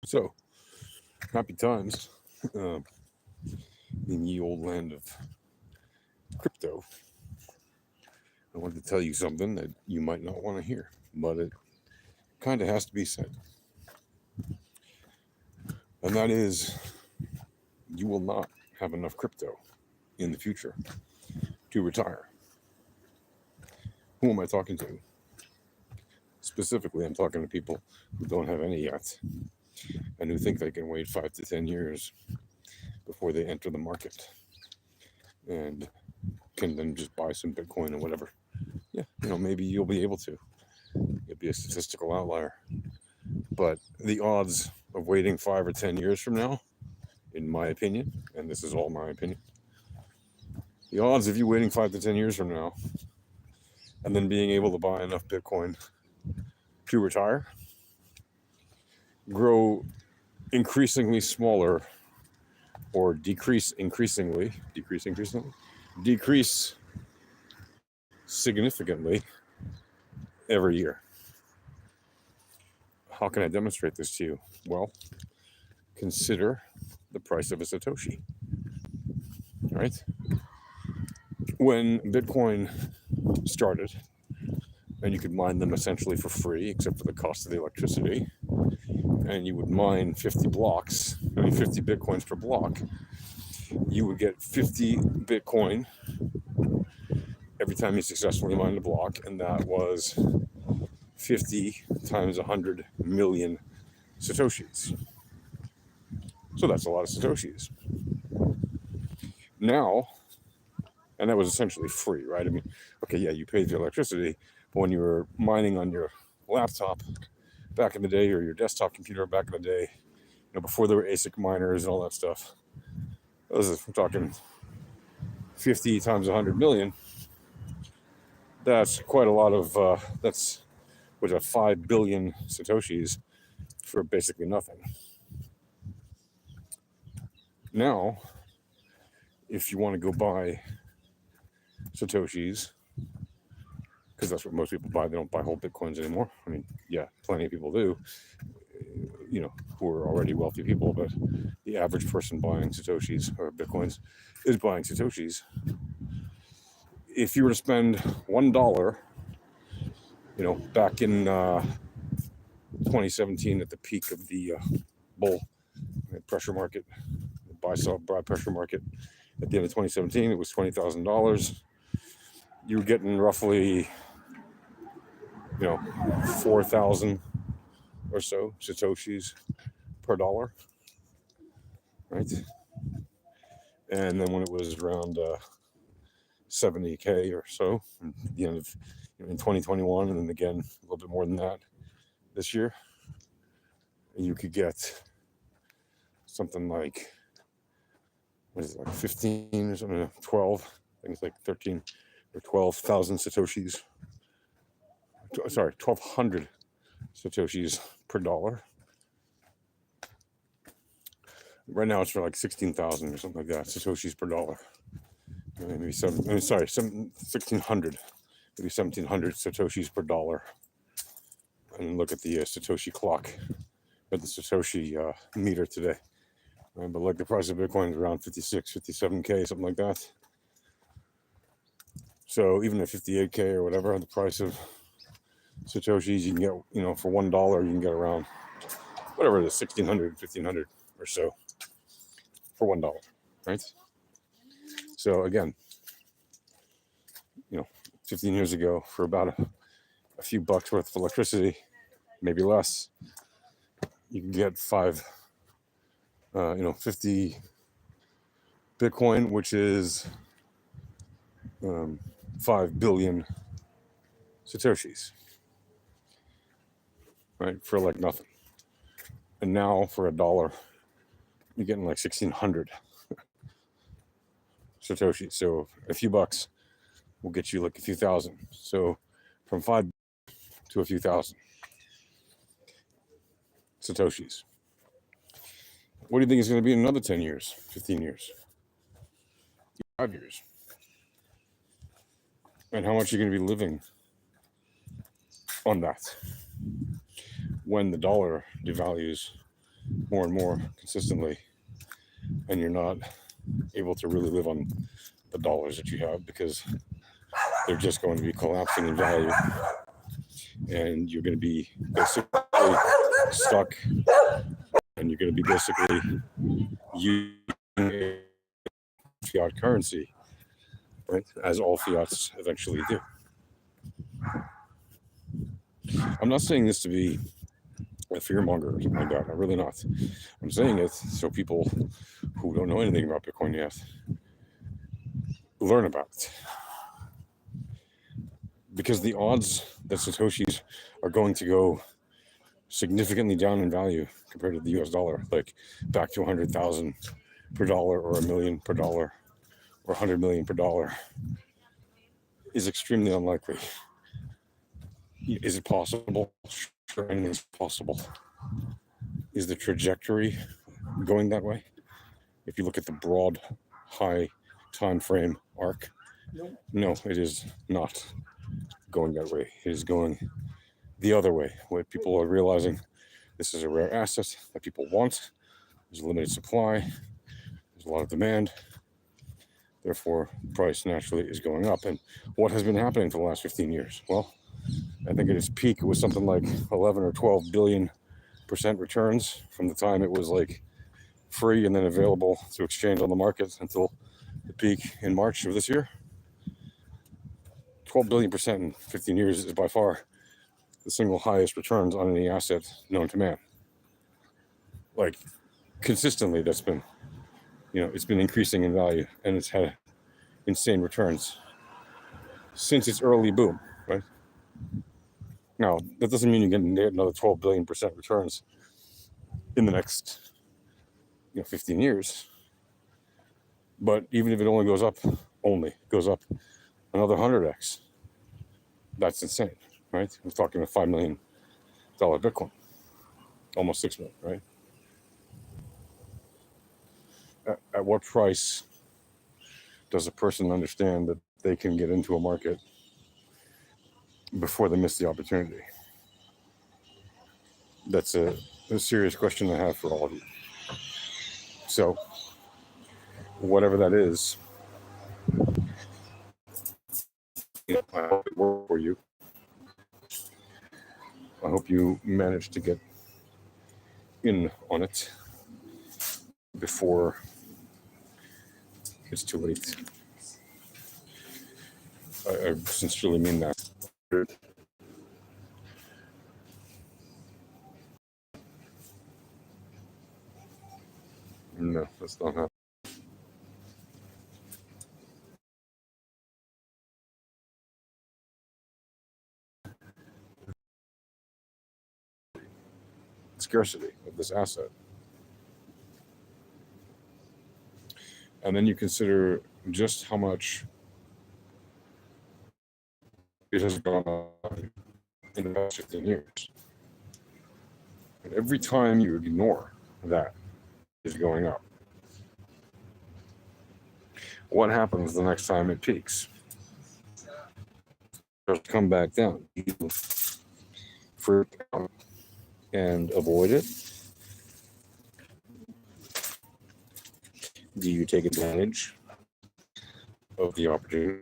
So, happy times uh, in ye old land of crypto. I want to tell you something that you might not want to hear, but it kind of has to be said. And that is, you will not have enough crypto in the future to retire. Who am I talking to? Specifically, I'm talking to people who don't have any yet and who think they can wait 5 to 10 years before they enter the market and can then just buy some Bitcoin or whatever. Yeah, maybe you'll be able to. It'd be a statistical outlier. But the odds of waiting 5 or 10 years from now, in my opinion, and this is all my opinion, the odds of you waiting 5 to 10 years from now and then being able to buy enough Bitcoin to retire grow increasingly smaller or decrease significantly every year. How can I demonstrate this to you? Well, consider the price of a Satoshi, right? When Bitcoin started, and you could mine them essentially for free, except for the cost of the electricity, and you would mine 50 Bitcoins per block, you would get 50 Bitcoin every time you successfully mined a block, and that was 50 times 100 million Satoshis. So that's a lot of Satoshis. Now, and that was essentially free, right? I mean, okay, yeah, you paid the electricity, but when you were mining on your laptop back in the day, or your desktop computer back in the day, before there were ASIC miners and all that stuff, I'm talking 50 times 100 million. That's quite a lot of, that's with a 5 billion Satoshis for basically nothing. Now, if you want to go buy Satoshis, because that's what most people buy, they don't buy whole Bitcoins anymore. I mean, yeah, plenty of people do, who are already wealthy people, but the average person buying Satoshis or Bitcoins is buying Satoshis. If you were to spend $1, back in 2017 at the peak of the bull pressure market, buy pressure market, at the end of 2017, it was $20,000. You were getting roughly, 4,000 or so Satoshis per dollar, right? And then when it was around 70K or so, at the end of in 2021, and then again a little bit more than that this year, you could get something like, what is it, like 15 or something, 12, I think it's like 13 or 12,000 Satoshis. Sorry, 1,200 Satoshis per dollar. Right now it's for like 16,000 or something like that, Satoshis per dollar. Maybe 1,600, maybe 1,700 Satoshis per dollar. And look at the Satoshi clock, at the Satoshi meter today. But like the price of Bitcoin is around 56, 57K, something like that. So even at 58K or whatever, the price of Satoshis, you can get, for $1, you can get around, whatever it is, 1,600, 1,500 or so for $1, right? So again, 15 years ago, for about a few bucks worth of electricity, maybe less, you can get 50 Bitcoin, which is 5 billion Satoshis, right? For like nothing. And now for $1, you're getting like 1,600 Satoshis. So a few bucks will get you like a few thousand. So from 5 to a few thousand Satoshis. What do you think is going to be in another 10 years, 15 years, 5 years? And how much are you going to be living on that when the dollar devalues more and more consistently, and you're not able to really live on the dollars that you have because they're just going to be collapsing in value, and you're going to be basically stuck, and you're going to be basically using fiat currency, right? As all fiats eventually do. I'm not saying this to be a fearmonger or something like that. I'm really not. I'm saying it so people who don't know anything about Bitcoin yet learn about it. Because the odds that Satoshis are going to go significantly down in value compared to the US dollar, like back to 100,000 per dollar or a million per dollar or 100 million per dollar, is extremely unlikely. Is it possible? Sure, anything's possible. Is the trajectory going that way? If you look at the broad, high time frame arc, no, it is not going that way. It is going the other way. What people are realizing, this is a rare asset that people want. There's a limited supply. There's a lot of demand. Therefore, price naturally is going up. And what has been happening for the last 15 years? Well, I think at its peak, it was something like 11 or 12 billion % returns from the time it was like free and then available to exchange on the market until the peak in March of this year. 12 billion % in 15 years is by far the single highest returns on any asset known to man. Like consistently, that's been, it's been increasing in value, and it's had insane returns since its early boom, right? Now, that doesn't mean you get another 12 billion % returns in the next 15 years. But even if it only goes up another 100x, that's insane, right? We're talking a $5 million Bitcoin, almost 6 million, right? At what price does a person understand that they can get into a market before they miss the opportunity? That's a serious question I have for all of you. So, whatever that is, I hope it worked for you. I hope you managed to get in on it before it's too late. I sincerely mean that. No, that's not happening. Scarcity of this asset. And then you consider just how much it has gone up in the past 15 years. And every time you ignore that is going up, what happens the next time it peaks? Just come back down. You freak out and avoid it? Do you take advantage of the opportunity?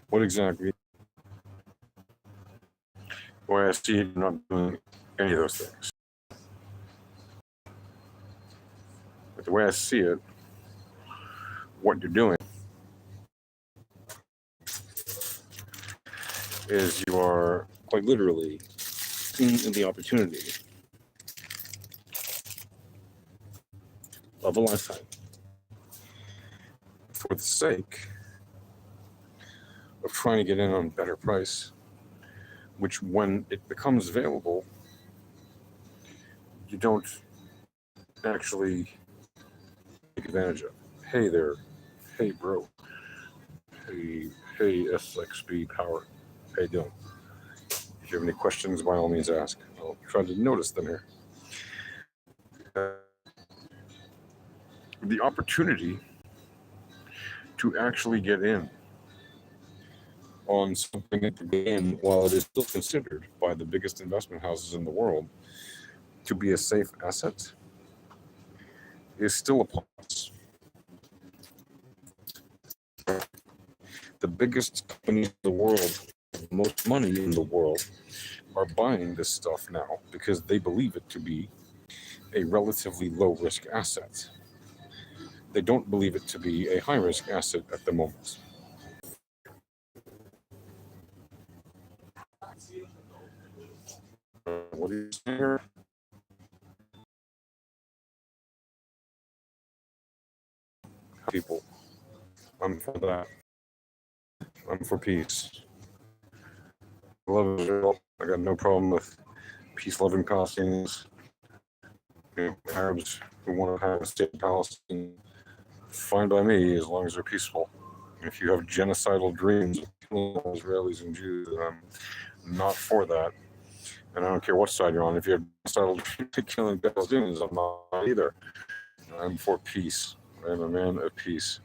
What exactly? The way I see it, you're not doing any of those things. But the way I see it, what you're doing is you are quite literally in the opportunity of a lifetime for the sake of trying to get in on a better price, which when it becomes available, you don't actually take advantage of. Hey there, hey bro, hey SXP Power, how you doing? If you have any questions, by all means ask. I'll try to notice them here. The opportunity to actually get in on something that began, while it is still considered by the biggest investment houses in the world to be a safe asset, is still upon us. The biggest companies in the world, with most money in the world, are buying this stuff now because they believe it to be a relatively low risk asset. They don't believe it to be a high risk asset at the moment. What are you saying here? People, I'm for that. I'm for peace. I love Israel. I got no problem with peace-loving Palestinians. Arabs who want to have a state of Palestine, fine by me, as long as they're peaceful. If you have genocidal dreams of killing Israelis and Jews, then I'm not for that. And I don't care what side you're on. If you have genocidal dreams of killing Palestinians, I'm not either. I'm for peace. I am a man of peace.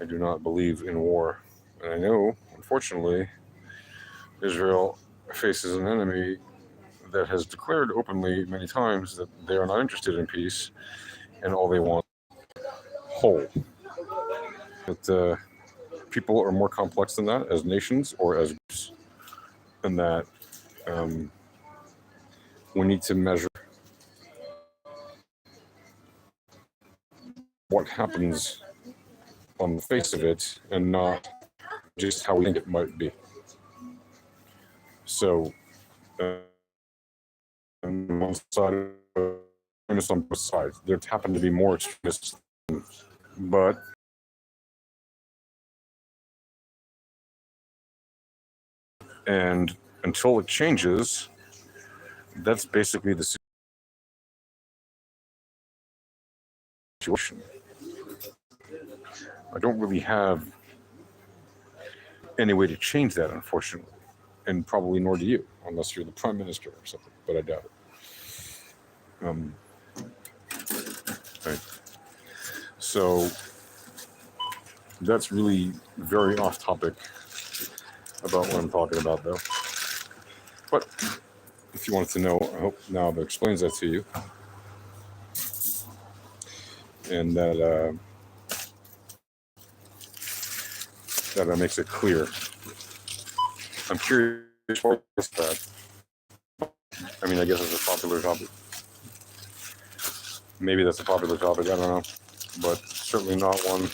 I do not believe in war. And I know, unfortunately, Israel faces an enemy that has declared openly many times that they are not interested in peace and all they want is whole. But people are more complex than that as nations or as groups, and that we need to measure what happens on the face of it and not just how we think it might be. So, on one side, on both sides, there happen to be more extremists, but and until it changes, that's basically the situation. I don't really have any way to change that, unfortunately, and probably nor do you, unless you're the prime minister or something, but I doubt it. Right. So that's really very off topic about what I'm talking about, though. But if you wanted to know, I hope now that explains that to you, and that makes it clear. I'm curious what that. I mean, I guess it's a popular topic. Maybe that's a popular topic. I don't know, but certainly not one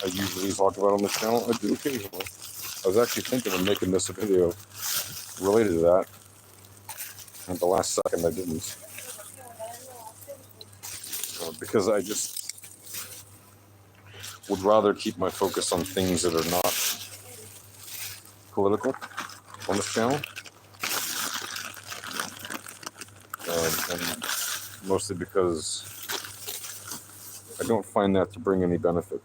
I usually talk about on the channel. I do occasionally. I was actually thinking of making this a video related to that. At the last second, I didn't. Because I just would rather keep my focus on things that are not political on this channel. And mostly because I don't find that to bring any benefit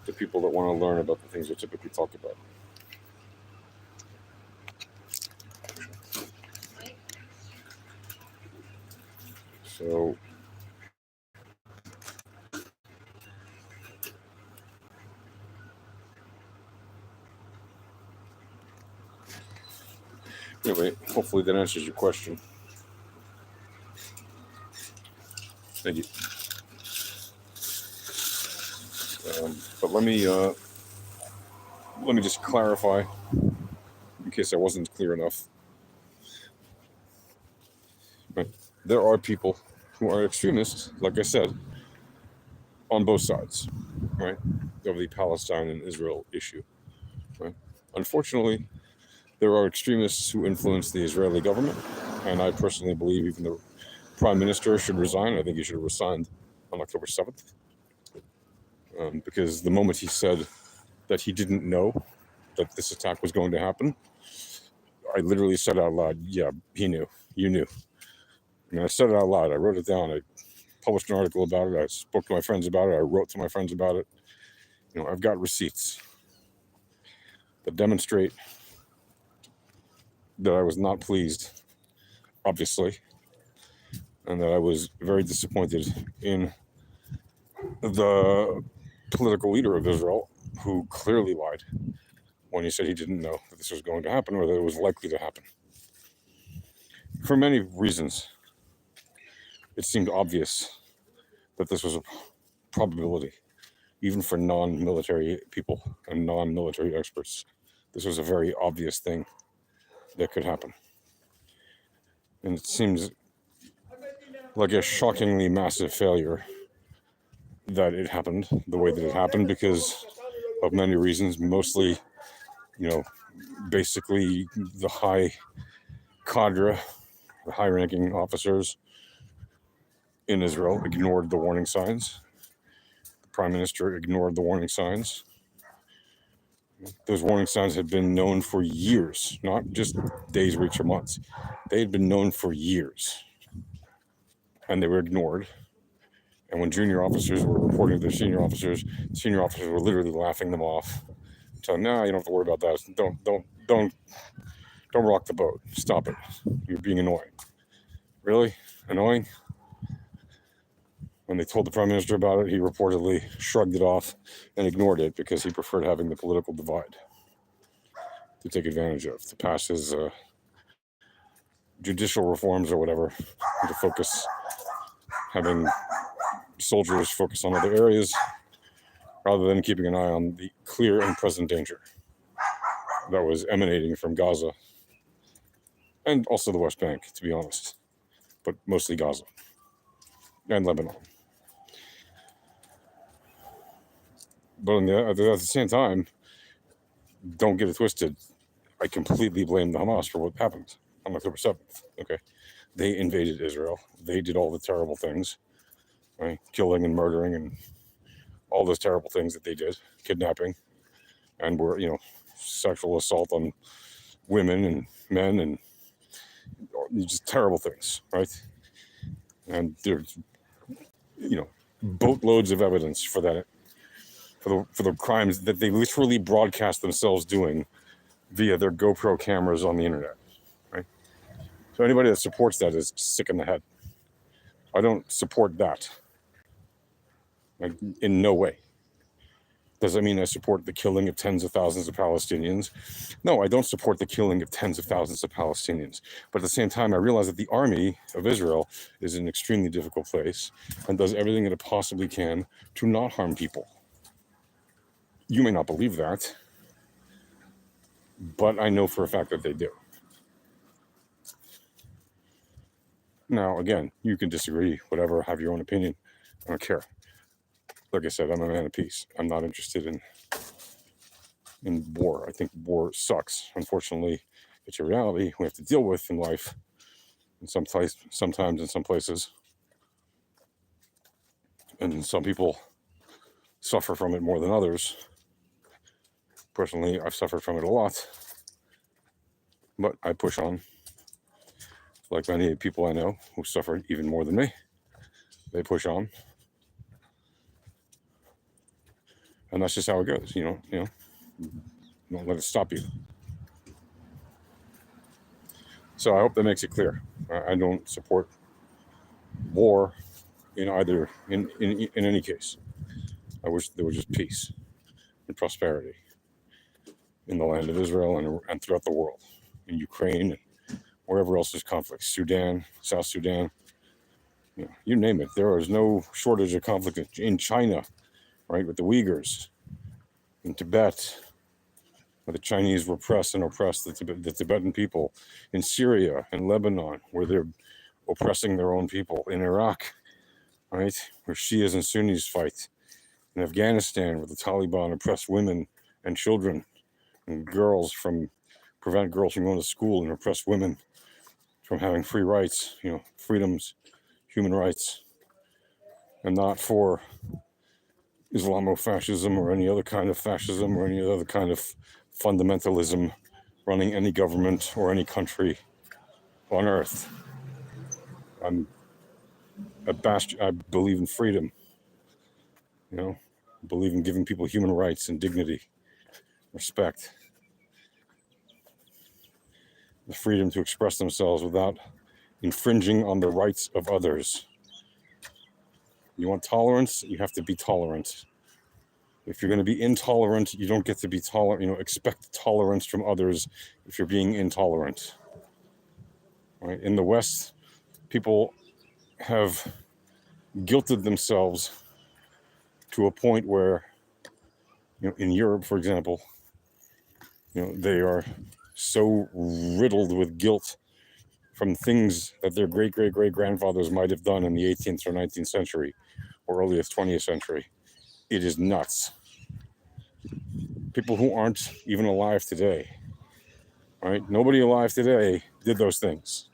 to people that want to learn about the things I typically talk about. So anyway, hopefully that answers your question. Thank you. But let me just clarify, in case I wasn't clear enough. But there are people who are extremists, like I said, on both sides, right, of the Palestine and Israel issue. Right. Unfortunately, there are extremists who influence the Israeli government, and I personally believe even the prime minister should resign. I think he should have resigned on October 7th, because the moment he said that he didn't know that this attack was going to happen, I literally said out loud, yeah, he knew, you knew. And I said it out loud. I wrote it down. I published an article about it. I spoke to my friends about it. I wrote to my friends about it. I've got receipts that demonstrate that I was not pleased, obviously, and that I was very disappointed in the political leader of Israel who clearly lied when he said he didn't know that this was going to happen or that it was likely to happen. For many reasons, it seemed obvious that this was a probability, even for non-military people and non-military experts. This was a very obvious thing that could happen. And it seems like a shockingly massive failure that it happened the way that it happened because of many reasons, mostly, basically the high cadre, the high-ranking officers in Israel ignored the warning signs. The prime minister ignored the warning signs. Those warning signs had been known for years, not just days, weeks, or months. They had been known for years, and they were ignored. And when junior officers were reporting to their senior officers were literally laughing them off, telling them, "No, you don't have to worry about that. Don't rock the boat. Stop it. You're being annoying." Really? Annoying? When they told the prime minister about it, he reportedly shrugged it off and ignored it because he preferred having the political divide to take advantage of, to pass his judicial reforms or whatever, to focus, having soldiers focus on other areas rather than keeping an eye on the clear and present danger that was emanating from Gaza and also the West Bank, to be honest, but mostly Gaza and Lebanon. But at the same time, don't get it twisted. I completely blame the Hamas for what happened on October 7th. Okay, they invaded Israel. They did all the terrible things, right? Killing and murdering and all those terrible things that they did, kidnapping, and were sexual assault on women and men and just terrible things, right? And there's boatloads of evidence for that. For the crimes that they literally broadcast themselves doing via their GoPro cameras on the internet, right? So anybody that supports that is sick in the head. I don't support that. Like, in no way. Does that mean I support the killing of tens of thousands of Palestinians? No, I don't support the killing of tens of thousands of Palestinians. But at the same time, I realize that the army of Israel is an extremely difficult place and does everything that it possibly can to not harm people. You may not believe that, but I know for a fact that they do. Now, again, you can disagree, whatever, have your own opinion. I don't care. Like I said, I'm a man of peace. I'm not interested in war. I think war sucks. Unfortunately, it's a reality we have to deal with in life, sometimes in some places. And some people suffer from it more than others. Personally, I've suffered from it a lot, but I push on. Like many people I know who suffered even more than me, they push on. And that's just how it goes, don't let it stop you. So I hope that makes it clear. I don't support war in any case. I wish there was just peace and prosperity in the land of Israel and throughout the world, in Ukraine and wherever else there's conflict, Sudan, South Sudan, you name it. There is no shortage of conflict in China, right, with the Uyghurs, in Tibet, where the Chinese repress and oppress the Tibetan people, in Syria and Lebanon, where they're oppressing their own people, in Iraq, right, where Shias and Sunnis fight, in Afghanistan, where the Taliban oppress women and children and prevent girls from going to school and oppress women from having free rights, freedoms, human rights, and not for Islamofascism or any other kind of fascism or any other kind of fundamentalism running any government or any country on earth. I believe in freedom, I believe in giving people human rights and dignity, respect, the freedom to express themselves without infringing on the rights of others. You want tolerance? You have to be tolerant. If you're going to be intolerant, you don't get to be tolerant. Expect tolerance from others if you're being intolerant. Right? In the West, people have guilted themselves to a point where, in Europe, for example, they are so riddled with guilt from things that their great-great-great-grandfathers might have done in the 18th or 19th century or earliest 20th century. It is nuts. People who aren't even alive today, right? Nobody alive today did those things.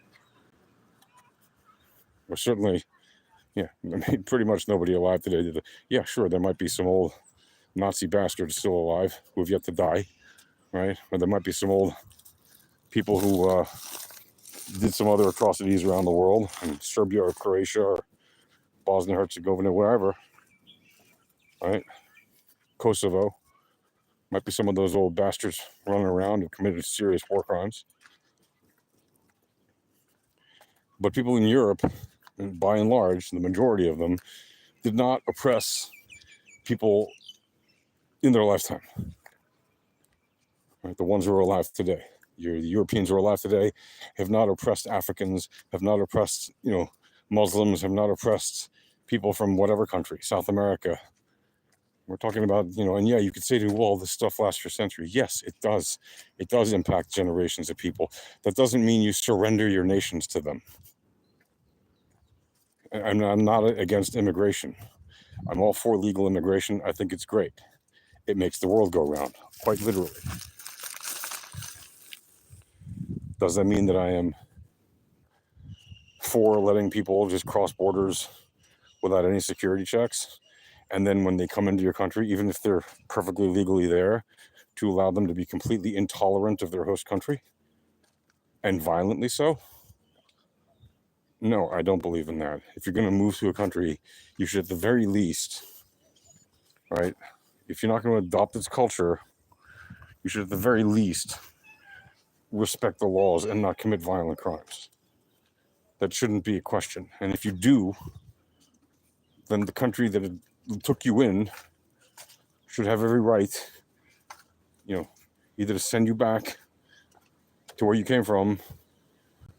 Or certainly, pretty much nobody alive today did it. Yeah, sure, there might be some old Nazi bastards still alive who have yet to die, right? Or there might be some old people who did some other atrocities around the world, in Serbia or Croatia or Bosnia-Herzegovina, wherever, right? Kosovo. Might be some of those old bastards running around who committed serious war crimes. But people in Europe, by and large, the majority of them, did not oppress people in their lifetime. Right? The ones who are alive today. The Europeans who are alive today have not oppressed Africans, have not oppressed, Muslims, have not oppressed people from whatever country, South America. We're talking about, and yeah, you could say well, this stuff lasts for centuries. Yes, it does. It does impact generations of people. That doesn't mean you surrender your nations to them. I'm not against immigration. I'm all for legal immigration. I think it's great. It makes the world go round, quite literally. Does that mean that I am for letting people just cross borders without any security checks? And then when they come into your country, even if they're perfectly legally there, to allow them to be completely intolerant of their host country and violently so? No, I don't believe in that. If you're going to move to a country, you should at the very least, right? If you're not going to adopt its culture, you should at the very least respect the laws and not commit violent crimes. That shouldn't be a question. And if you do, then the country that took you in should have every right, either to send you back to where you came from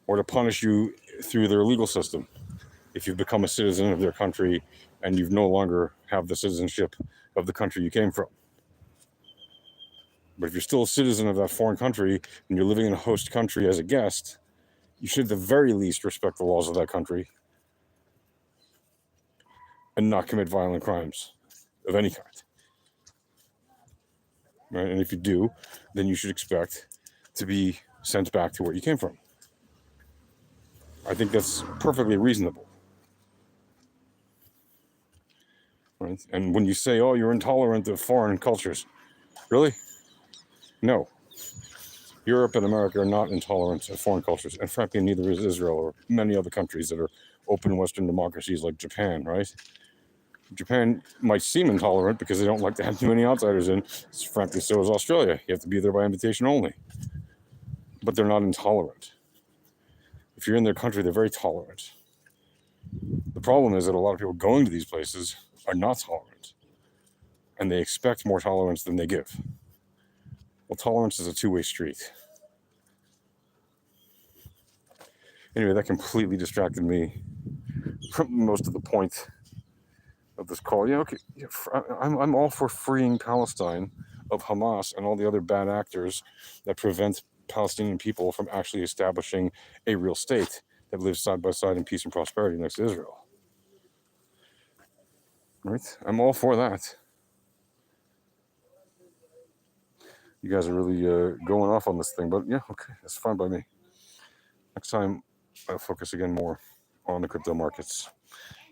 or to punish you through their legal system if you've become a citizen of their country and you no longer have the citizenship of the country you came from. But if you're still a citizen of that foreign country and you're living in a host country as a guest, you should at the very least respect the laws of that country and not commit violent crimes of any kind. Right? And if you do, then you should expect to be sent back to where you came from. I think that's perfectly reasonable. Right? And when you say, you're intolerant of foreign cultures, really? No. Europe and America are not intolerant of foreign cultures. And frankly, neither is Israel or many other countries that are open Western democracies like Japan, right? Japan might seem intolerant because they don't like to have too many outsiders in. Frankly, so is Australia. You have to be there by invitation only. But they're not intolerant. If you're in their country, they're very tolerant. The problem is that a lot of people going to these places are not tolerant. And they expect more tolerance than they give. Well, tolerance is a two-way street. Anyway, that completely distracted me from most of the point of this call. I'm all for freeing Palestine of Hamas and all the other bad actors that prevent Palestinian people from actually establishing a real state that lives side by side in peace and prosperity next to Israel. Right? I'm all for that. You guys are really going off on this thing, but yeah, okay, that's fine by me. Next time, I'll focus again more on the crypto markets,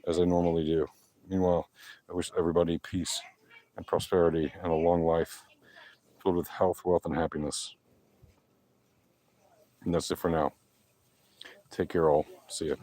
as I normally do. Meanwhile, I wish everybody peace and prosperity and a long life filled with health, wealth, and happiness. And that's it for now. Take care all. See ya.